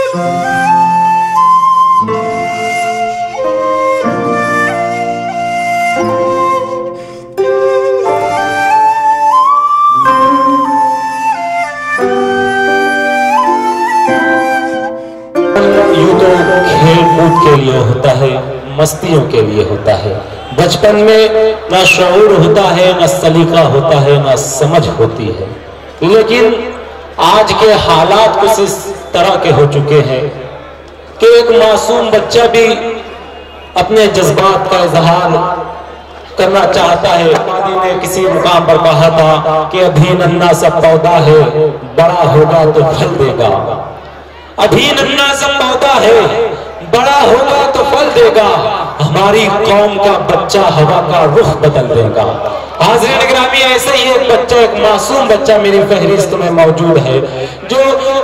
के लिए होता है, मस्तियों के लिए होता है। बचपन में ना शऊर होता है, ना सलीका होता है, ना समझ होती है। लेकिन आज के हालात कुछ इस तरह के हो चुके हैं कि एक मासूम बच्चा भी अपने जज्बात का इजहार करना चाहता है। दादी ने किसी मुकाम पर कहा था कि अभी नन्हा सा पौधा है, बड़ा होगा तो फल देगा। अभी नन्हा सा पौधा है, बड़ा होगा तो फल देगा। हमारी कौम का बच्चा हवा का रुख बदल देगा। हाज़रीन गिरामी, ऐसे ही एक बच्चा, एक मासूम बच्चा मेरी फहरिस्त में मौजूद है, जो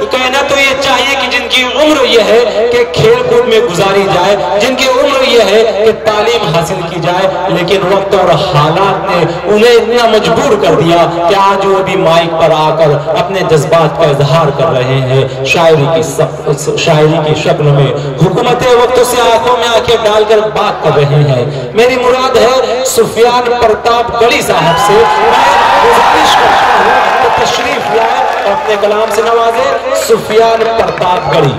कहना तो ये चाहिए कि जिनकी उम्र ये है कि खेल कूद में गुजारी जाए, जिनकी उम्र ये है कि तालीम हासिल की जाए, लेकिन वक्त और हालात ने उन्हें इतना मजबूर कर दिया कि आज वो भी माइक पर आकर अपने जज्बात का इजहार कर रहे हैं, शायरी की शक्ल में हुकूमत वक्त से आंखों में आंखें डालकर बात कर रहे हैं। मेरी मुराद है सुफियान प्रतापगढ़ी साहब से। मैं गुजारिश करता हूं कि तशरीफ लाए और अपने कलाम से नवाजे सुफियान प्रतापगढ़ी।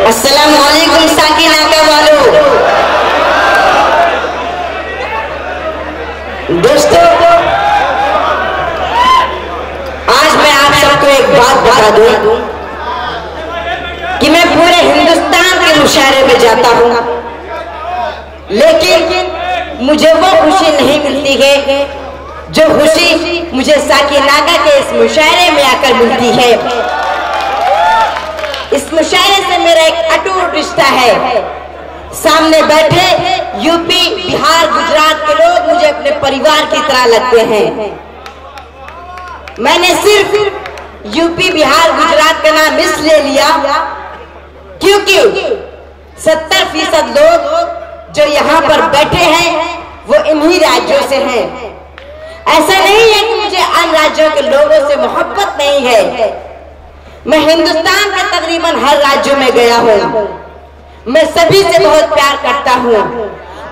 अस्सलाम वालेकुम साकी नाका वालों। दोस्तों, आज मैं आप सबको एक बात बता दूं कि मैं पूरे हिंदुस्तान के मुशायरे में जाता हूं, लेकिन मुझे वो खुशी नहीं मिलती है जो खुशी मुझे साकी नाका के इस मुशायरे में आकर मिलती है। इस मुशायरे से मेरा एक अटूट रिश्ता है। सामने बैठे यूपी, बिहार, गुजरात के लोग मुझे अपने परिवार की तरह लगते हैं। मैंने सिर्फ यूपी, बिहार, गुजरात का नाम इसलिए लिया क्योंकि 70% लोग जो यहाँ पर बैठे हैं वो इन्हीं राज्यों से हैं। ऐसा नहीं है कि मुझे अन्य राज्यों के लोगों से मोहब्बत नहीं है। मैं हिंदुस्तान के तकरीबन हर राज्य में गया हूँ। मैं सभी से बहुत प्यार करता हूँ।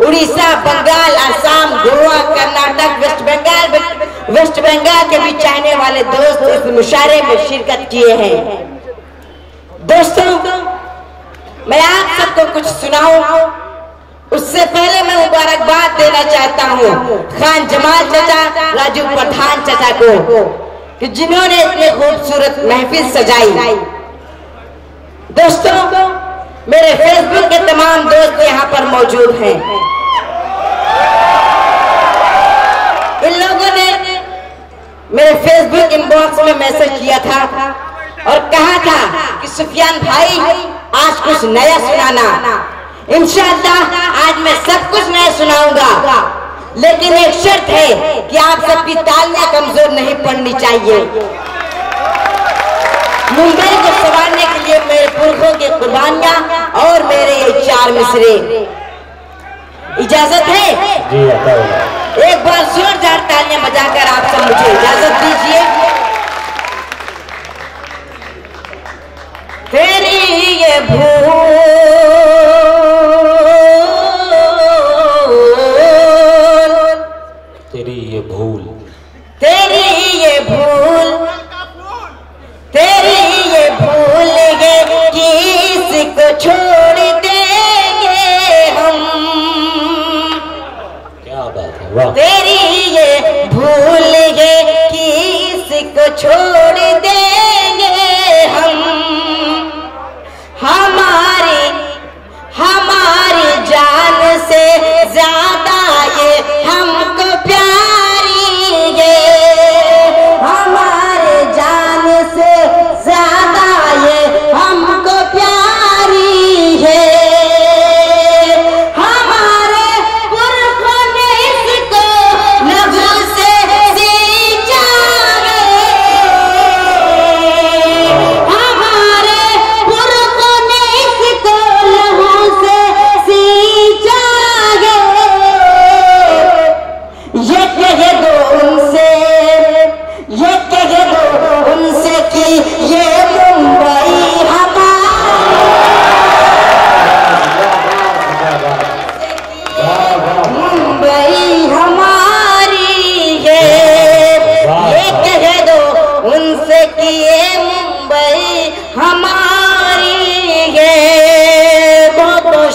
उड़ीसा, बंगाल, असम, गोवा, कर्नाटक, वेस्ट बंगाल के भी चाहने वाले दोस्त इस मुशायरे में शिरकत किए हैं। दोस्तों, मैं आप सबको कुछ सुनाऊं, उससे पहले मैं मुबारकबाद देना चाहता हूँ खान जमाल चाचा, राजू पठान चाचा को कि जिन्होंने इतनी खूबसूरत महफिल सजाई। दोस्तों, मेरे फेसबुक के तमाम दोस्त यहाँ पर मौजूद हैं। इन लोगों ने मेरे फेसबुक इनबॉक्स में मैसेज किया था और कहा था कि सुफियान भाई आज कुछ नया सुनाना। इंशाअल्लाह आज मैं सब कुछ नया सुनाऊंगा, लेकिन एक शर्त है कि आप सबकी तालियां कमजोर नहीं पड़नी चाहिए। मुंबई को संवारने के लिए मेरे पुरखों की कुर्बानियां और मेरे ये 4 मिसरे। इजाजत है? एक बार जोरदार तालियां बजाकर आप सब मुझे इजाजत दीजिए। तेरी ये भूल किसको छोड़ देंगे हम। क्या बात है, वाह। तेरी ये भूल है किसको छोड़ देंगे हम। हमारी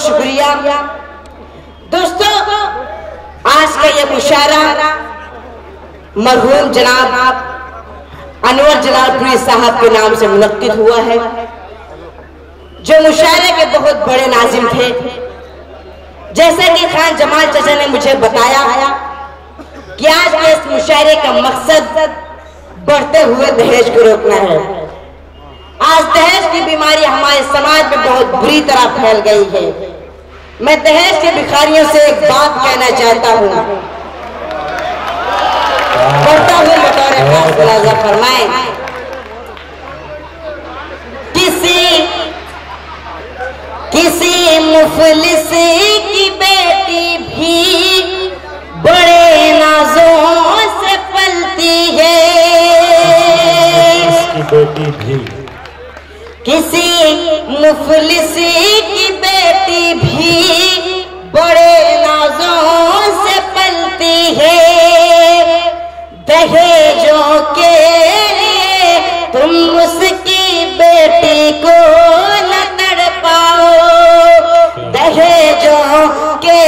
शुक्रिया। दोस्तों, आज का यह मुशायरा मरहूम जनाब अनवर जलालपुरी साहब के नाम से मुनक्किद हुआ है, जो मुशायरे के बहुत बड़े नाजिम थे। जैसा कि खान जमाल चाचा ने मुझे बताया कि आज के इस मुशायरे का मकसद बढ़ते हुए दहेज को रोकना है। आज दहेज की बीमारी हमारे समाज में बहुत बुरी तरह फैल गई है। मैं दहेज के भिखारियों से एक बात कहना चाहता हूँ, बढ़ता हुए बतौर खास मुलाजा फरमाएं, किसी मुफलिस की बेटी भी बड़े नाजों से पलती है। बेटी भी किसी मुफलिस की बेटी भी बड़े नाजों से पलती है। दहेजों के लिए तुम उसकी बेटी को न तड़पाओ। दहेजों के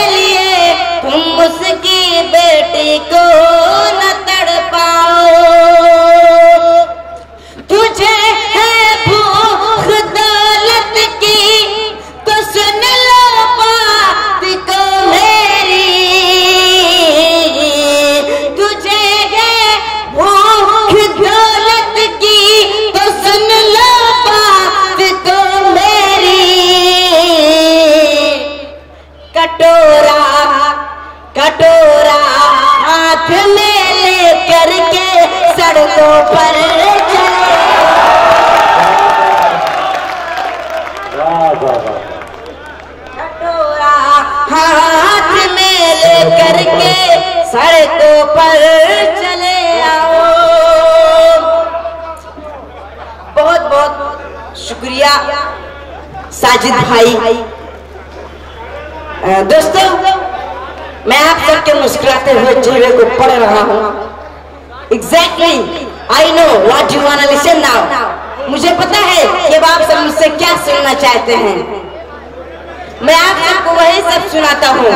लिए तुम उसकी बेटी को न तड़पाओ। तुझे है भूख दौलत की तो सुन लो बात को मेरी। तुझे है भूख दौलत की तो सुन लो बात को मेरी। कटोरा कटोरा हाथ में लेकर के सड़कों पर कटोरा हाथ में लेकर के सड़कों पर चले आओ। बहुत बहुत शुक्रिया साजिद भाई। दोस्तों, मैं आप सबके मुस्कुराते हुए चेहरे को पढ़ रहा हूँ। Exactly, I know what you wanna listen now. मुझे पता है कि अब आप सब मुझसे क्या सुनना चाहते हैं। मैं आप सबको वही सब सुनाता हूँ।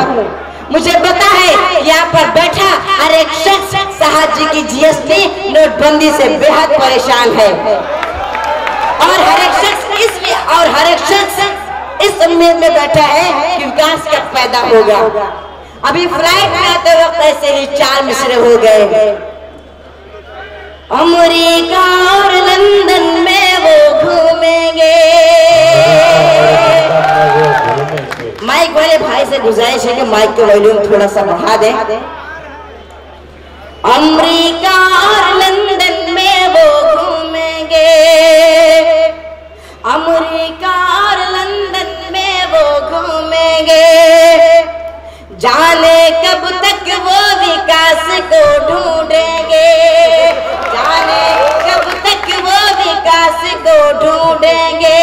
मुझे पता है कि यहाँ पर बैठा हर एक शख्स साहब जी की GST नोटबंदी से बेहद परेशान है, और हर एक शख्स इस उम्मीद में बैठा है कि विकास कब पैदा होगा। अभी फ्लाइट में आते वक्त ऐसे ही 4 मिसरे हो गए। अमेरिका और लंदन में वो घूमेंगे। माइक वाले भाई से गुजारिश है कि माइक के वॉल्यूम थोड़ा सा बढ़ा दें। अमेरिका और लंदन में वो घूमेंगे। अमेरिका और लंदन में वो घूमेंगे। जाने कब तक वो विकास को ढूंढेंगे। जाने कब तक वो विकास को ढूंढेंगे।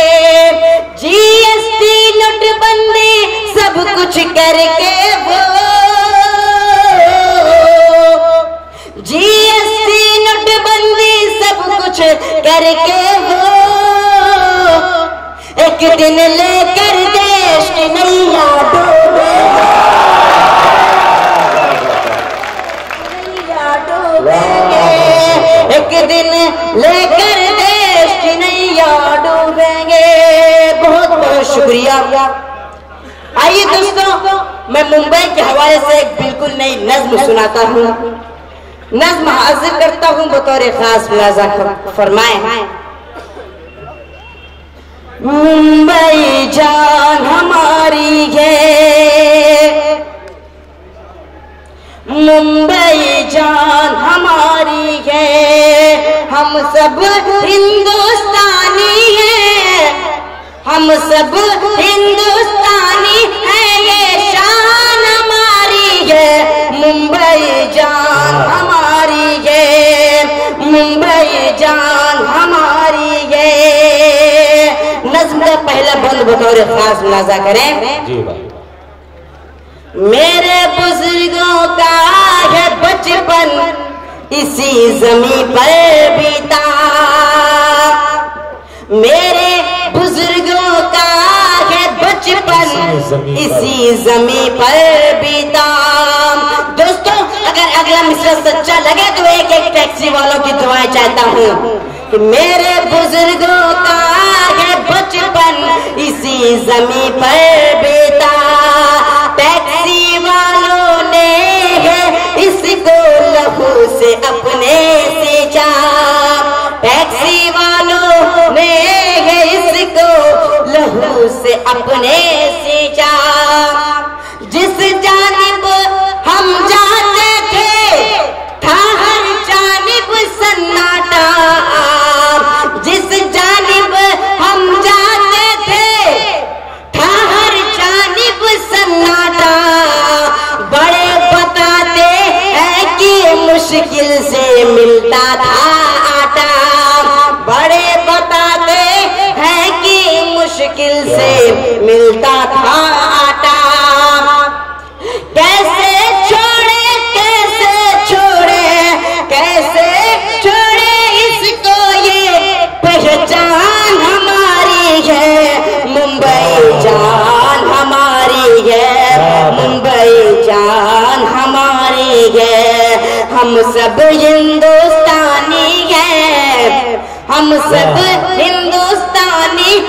GST नोटबंदी सब कुछ करके वो, GST नोटबंदी सब कुछ करके वो एक दिन लेकर देश की नैया डूबेंगे। एक दिन लेकर देश की नैया डूबेंगे। बहुत बहुत शुक्रिया। आइए दोस्तों, मैं मुंबई के हवाले से एक बिल्कुल नई नज्म सुनाता हूँ। नज्म हाजिर करता हूँ बतौर खास मुलाजा फरमाएं। मुंबई जान हमारी है, मुंबई जान हमारी है। हम सब हिंदुस्तानी हैं, हम सब हिंदुस्तानी हैं। ये शान हमारी है। मुंबई जान हमारी है, मुंबई जान हमारी है। नज्म का पहला बंद बतौर खास मुलाजा करें। जी भाई। मेरे बुजुर्गों का है बचपन इसी जमी पर बीता। मेरे बुजुर्गों का है बचपन जमी पर बीता। दोस्तों, अगर अगला मिसरा सच्चा लगे तो एक एक टैक्सी वालों की दुआएं चाहता हूँ कि मेरे बुजुर्गों का है बचपन इसी जमी पर बीता। टैक्सी वालों ने है इसको लहू से अपने सींचा। टैक्सी वालों ने है इसको लहू से अपने सींचा। जिस जानिब हम जाते थे था हर जानिब सन्नाटा। जिस जानिब हम जाते थे था हर जानिब सन्नाटा। बड़े बताते हैं कि मुश्किल से मिलता था आटा। बड़े बताते हैं कि मुश्किल से मिलता था आटा। कैसे छोड़े कैसे छोड़े कैसे छोड़े इसको, ये पहचान हमारी है। मुंबई जान हमारी है, मुंबई जान हमारी है। हम सब हिंदुस्तानी हैं, हम सब हिंदुस्तानी